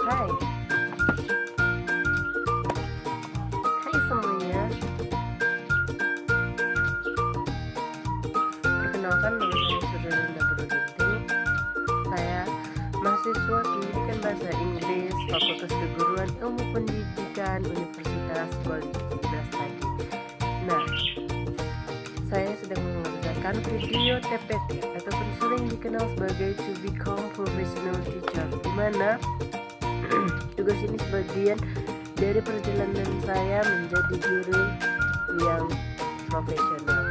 Hai, hai semuanya. Perkenalkan, nama saya Suryalinda Brodinting. Saya mahasiswa pendidikan bahasa Inggris Fakultas Keguruan Ilmu Pendidikan Universitas Golongan tadi. Nah, saya sedang mengerjakan video TPT ataupun sering dikenal sebagai To Become Professional Teacher, di mana tugas ini sebagian dari perjalanan saya menjadi guru yang profesional.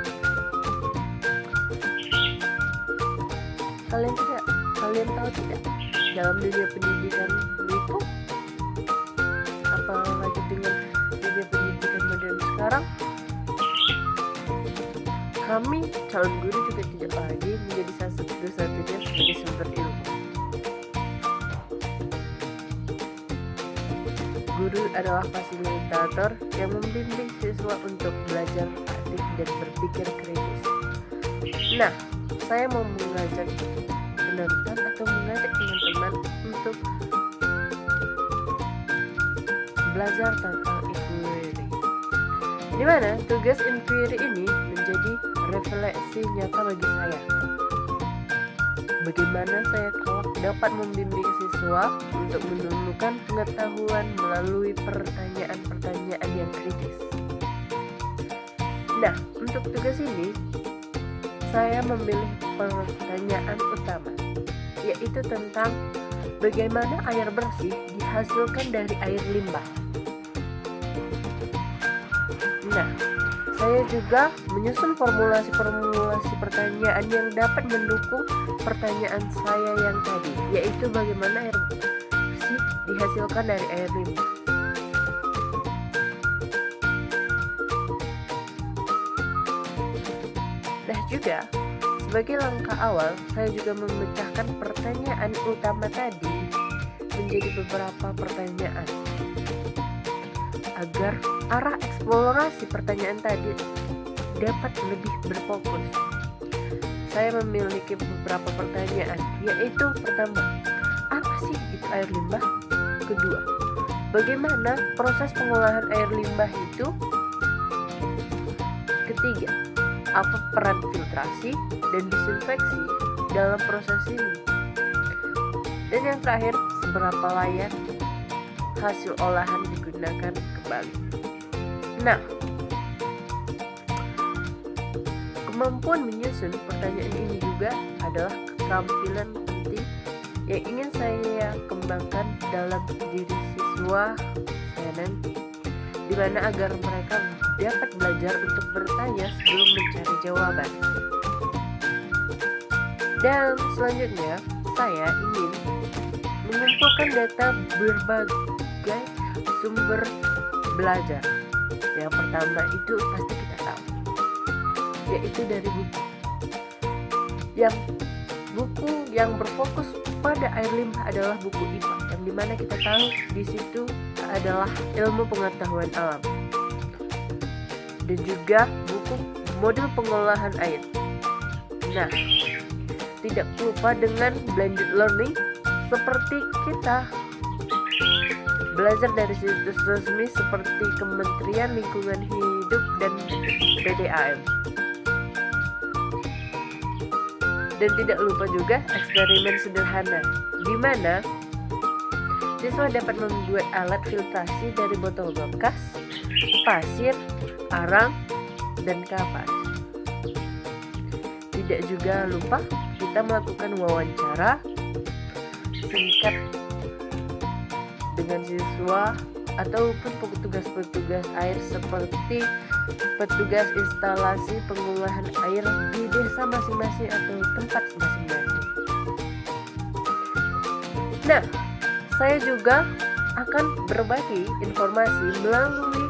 Kalian tahu tidak, dalam dunia pendidikan itu, apalagi dengan dunia pendidikan modern sekarang, kami calon guru juga tidak lagi menjadi satu-satunya sebagai sumber ilmu. Guru adalah fasilitator yang membimbing siswa untuk belajar aktif dan berpikir kritis. Nah, saya mau mengajak penonton atau mengajak teman-teman untuk belajar tentang inquiry, di mana tugas inquiry ini menjadi refleksi nyata bagi saya. Bagaimana saya kelak dapat membimbing siswa untuk menemukan pengetahuan melalui pertanyaan-pertanyaan yang kritis. Nah, untuk tugas ini, saya memilih pertanyaan utama, yaitu tentang bagaimana air bersih dihasilkan dari air limbah. Nah, saya juga menyusun formulasi pertanyaan yang dapat mendukung pertanyaan saya yang tadi, yaitu bagaimana air bersih dihasilkan dari air limbah. Nah, juga sebagai langkah awal, saya juga memecahkan pertanyaan utama tadi menjadi beberapa pertanyaan agar arah eksplorasi pertanyaan tadi dapat lebih berfokus. Saya memiliki beberapa pertanyaan, yaitu pertama, apa sih itu air limbah? Kedua, bagaimana proses pengolahan air limbah itu? Ketiga, apa peran filtrasi dan disinfeksi dalam proses ini? Dan yang terakhir, seberapa layak hasil olahan digunakan kembali. Nah, kemampuan menyusun pertanyaan ini juga adalah keterampilan penting yang ingin saya kembangkan dalam diri siswa saya nanti, di mana agar mereka dapat belajar untuk bertanya sebelum mencari jawaban. Dan selanjutnya, saya ingin mengumpulkan data berbagai sumber belajar. Yang pertama itu pasti kita tahu, yaitu dari buku. Buku yang berfokus pada air limbah adalah buku IPA, yang dimana kita tahu di situ adalah ilmu pengetahuan alam. Dan juga buku modul pengolahan air. Nah, tidak lupa dengan blended learning, seperti kita belajar dari situs resmi seperti Kementerian Lingkungan Hidup dan PDAM. Dan tidak lupa juga eksperimen sederhana, di mana siswa dapat membuat alat filtrasi dari botol bekas, pasir, arang, dan kapas. Tidak juga lupa kita melakukan wawancara singkat dengan siswa ataupun petugas-petugas air seperti petugas instalasi pengolahan air di desa masing-masing atau tempat masing-masing. Nah, saya juga akan berbagi informasi melalui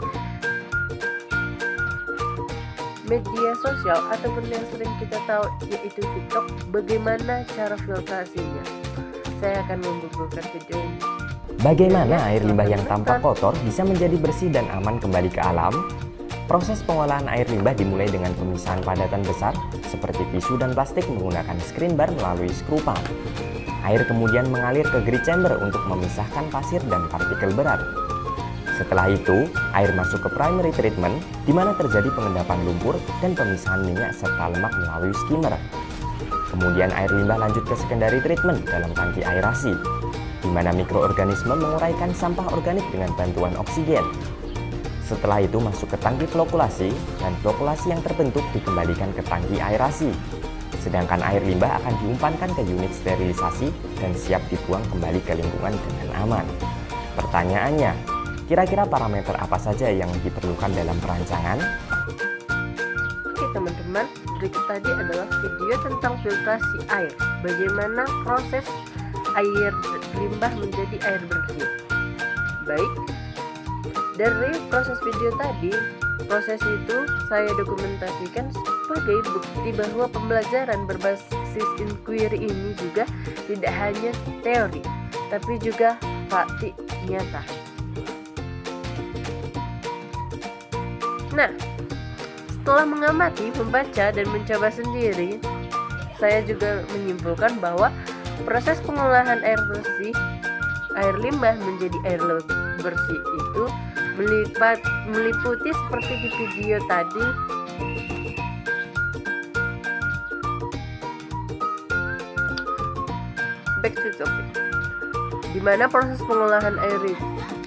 media sosial ataupun yang sering kita tahu, yaitu TikTok, bagaimana cara filtrasinya. Saya akan membubuhkan video ini. Bagaimana air limbah yang tampak kotor bisa menjadi bersih dan aman kembali ke alam? Proses pengolahan air limbah dimulai dengan pemisahan padatan besar seperti tisu dan plastik menggunakan screen bar melalui skru pump. Air kemudian mengalir ke grid chamber untuk memisahkan pasir dan partikel berat. Setelah itu, air masuk ke primary treatment, di mana terjadi pengendapan lumpur dan pemisahan minyak serta lemak melalui skimmer. Kemudian air limbah lanjut ke secondary treatment dalam tangki aerasi, di mana mikroorganisme menguraikan sampah organik dengan bantuan oksigen. Setelah itu masuk ke tangki flokulasi, dan flokulasi yang terbentuk dikembalikan ke tangki aerasi. Sedangkan air limbah akan diumpankan ke unit sterilisasi dan siap dibuang kembali ke lingkungan dengan aman. Pertanyaannya, kira-kira parameter apa saja yang diperlukan dalam perancangan? Oke teman-teman, berikut tadi adalah video tentang filtrasi air. Bagaimana proses air limbah menjadi air bersih. Baik, dari proses video tadi, proses itu saya dokumentasikan sebagai bukti bahwa pembelajaran berbasis inquiry ini juga tidak hanya teori, tapi juga praktik nyata. Nah, setelah mengamati, membaca, dan mencoba sendiri, saya juga menyimpulkan bahwa proses pengolahan air bersih, air limbah menjadi air bersih itu meliputi seperti di video tadi. Back to topic, di mana proses pengolahan air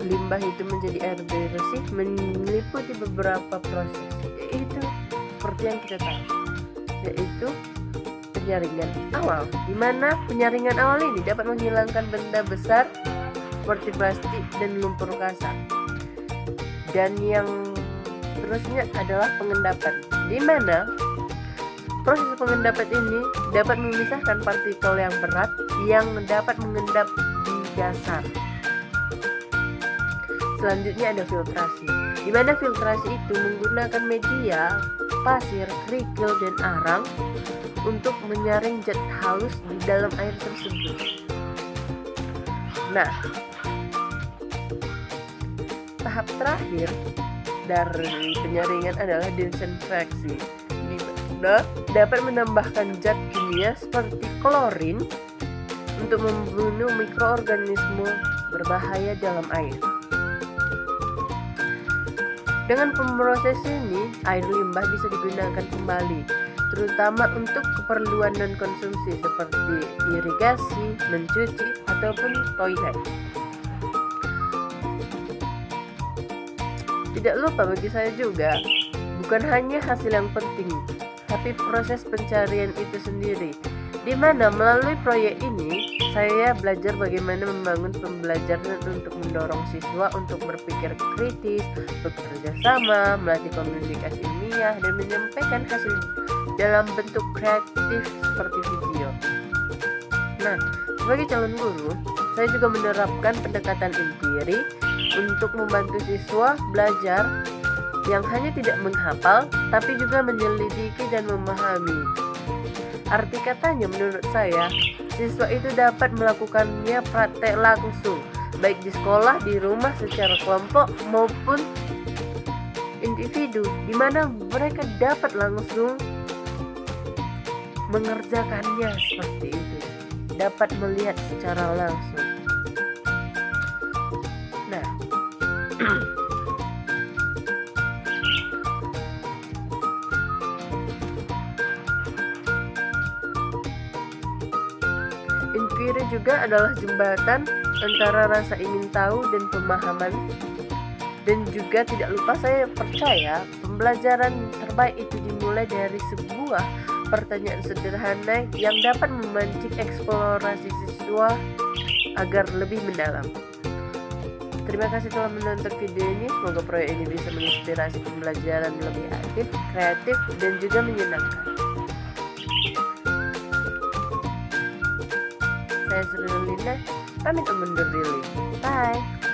limbah itu menjadi air bersih meliputi beberapa proses, yaitu seperti yang kita tahu, yaitu penyaringan awal, di mana penyaringan awal ini dapat menghilangkan benda besar seperti plastik dan lumpur kasar. Dan yang terusnya adalah pengendapan, di mana proses pengendapan ini dapat memisahkan partikel yang berat yang dapat mengendap di dasar. Selanjutnya ada filtrasi, di mana filtrasi itu menggunakan media, pasir, kerikil, dan arang untuk menyaring zat halus di dalam air tersebut. Nah, tahap terakhir dari penyaringan adalah desinfeksi, di mana dapat menambahkan zat kimia seperti klorin untuk membunuh mikroorganisme berbahaya dalam air. Dengan pemproses ini, air limbah bisa digunakan kembali, terutama untuk keperluan non-konsumsi seperti irigasi, mencuci, ataupun toilet. Tidak lupa bagi saya juga, bukan hanya hasil yang penting, tapi proses pencarian itu sendiri, di mana melalui proyek ini saya belajar bagaimana membangun pembelajaran untuk mendorong siswa untuk berpikir kritis, bekerja sama, melatih komunikasi ilmiah, dan menyampaikan hasil dalam bentuk kreatif seperti video. Nah, sebagai calon guru, saya juga menerapkan pendekatan inquiry untuk membantu siswa belajar yang hanya tidak menghafal, tapi juga menyelidiki dan memahami. Arti katanya menurut saya, siswa itu dapat melakukannya praktek langsung, baik di sekolah, di rumah, secara kelompok maupun individu, di mana mereka dapat langsung mengerjakannya seperti itu, dapat melihat secara langsung. Nah, inquiry juga adalah jembatan antara rasa ingin tahu dan pemahaman. Dan juga tidak lupa, saya percaya pembelajaran terbaik itu dimulai dari sebuah pertanyaan sederhana yang dapat memancing eksplorasi siswa agar lebih mendalam. Terima kasih telah menonton video ini. Semoga proyek ini bisa menginspirasi pembelajaran lebih aktif, kreatif, dan juga menyenangkan. Saya Sri Lina, pamit undur diri. Bye.